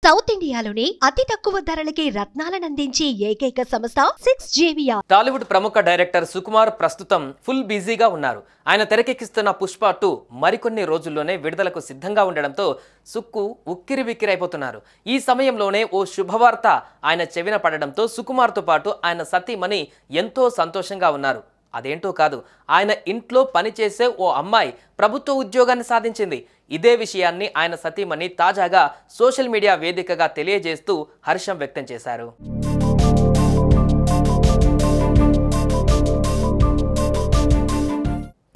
South ఇండియాలోనే అతి తక్కువ ధరలకి రత్నాలనందించే ఏకైక సంస్థ 6JVR. టాలీవుడ్ ప్రముఖ డైరెక్టర్ సుకుమార్ ప్రస్తుతం ఫుల్ బిజీగా ఉన్నారు. ఆయన తెరకెక్కిస్తున్న పుష్ప 2 మరికొన్ని రోజుల్లోనే విడుదలకు సిద్ధంగా ఉండడంతో సుక్కు ఉక్కిరిబిక్కిరైపోతున్నారు. ఈ సమయంలోనే ఓ శుభవార్త ఆయన చెవిన పడడంతో సుకుమార్తో పాటు ఆయన సతీమణి ఎంతో సంతోషంగా ఉన్నారు. అదేంటో కాదు, ఆయన ఇంట్లో పనిచేసే ఓ అమ్మాయి ప్రభుత్వ ఉద్యోగాన్ని సాధించింది. ఇదే విషయాన్ని ఆయన సతీమణి తాజాగా సోషల్ మీడియా వేదికగా తెలియజేస్తూ హర్షం వ్యక్తం చేశారు.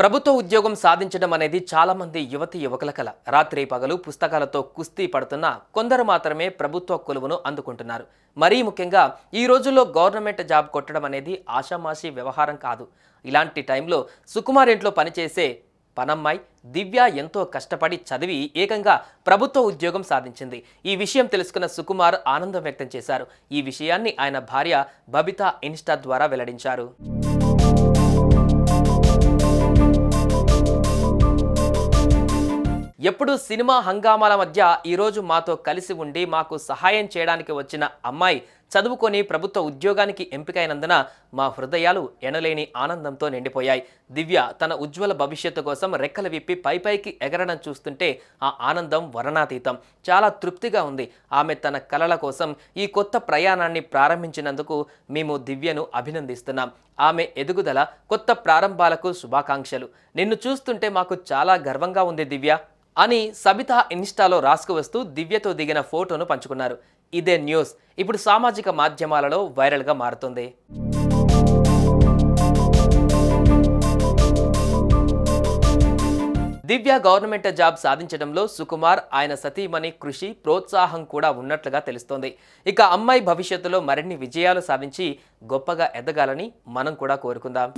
ప్రభుత్వ ఉద్యోగం సాధించడం అనేది చాలా మంది యువతి యువకుల కల. రాత్రి పగలు పుస్తకాలతో కుస్తీ పడుతున్న కొందరు మాత్రమే ప్రభుత్వ కొలువును అందుకుంటున్నారు. మరీ ముఖ్యంగా ఈ రోజుల్లో గవర్నమెంట్ జాబ్ కొట్టడం అనేది ఆషామాషి వ్యవహారం కాదు. ఇలాంటి టైంలో సుకుమార్ ఇంట్లో పనిచేసే పనమ్మాయి దివ్య ఎంతో కష్టపడి చదివి ఏకంగా ప్రభుత్వ ఉద్యోగం సాధించింది. ఈ విషయం తెలుసుకున్న సుకుమార్ ఆనందం వ్యక్తం చేశారు. ఈ విషయాన్ని ఆయన భార్య బబిత ఇన్స్టా ద్వారా వెల్లడించారు. ఎప్పుడు సినిమా హంగామాల మధ్య ఈరోజు మాతో కలిసి ఉండి మాకు సహాయం చేయడానికి వచ్చిన అమ్మాయి చదువుకొని ప్రభుత్వ ఉద్యోగానికి ఎంపికైనందున మా హృదయాలు ఎనలేని ఆనందంతో నిండిపోయాయి. దివ్య తన ఉజ్వల భవిష్యత్తు కోసం రెక్కలు విప్పి పైపైకి ఎగరడం చూస్తుంటే ఆ ఆనందం వర్ణాతీతం. చాలా తృప్తిగా ఉంది. ఆమె తన కలల కోసం ఈ కొత్త ప్రయాణాన్ని ప్రారంభించినందుకు మేము దివ్యను అభినందిస్తున్నాం. ఆమె ఎదుగుదల, కొత్త ప్రారంభాలకు శుభాకాంక్షలు. నిన్ను చూస్తుంటే మాకు చాలా గర్వంగా ఉంది దివ్య అని సబిత ఇన్స్టాలో రాసుకువస్తూ దివ్యతో దిగిన ఫోటోను పంచుకున్నారు. ఇదే న్యూస్ ఇప్పుడు సామాజిక మాధ్యమాలలో వైరల్గా మారుతుంది. దివ్య గవర్నమెంట్ జాబ్ సాధించడంలో సుకుమార్, ఆయన సతీమణి కృషి, ప్రోత్సాహం కూడా ఉన్నట్లుగా తెలుస్తోంది. ఇక అమ్మాయి భవిష్యత్తులో మరిన్ని విజయాలు సాధించి గొప్పగా ఎదగాలని మనం కూడా కోరుకుందాం.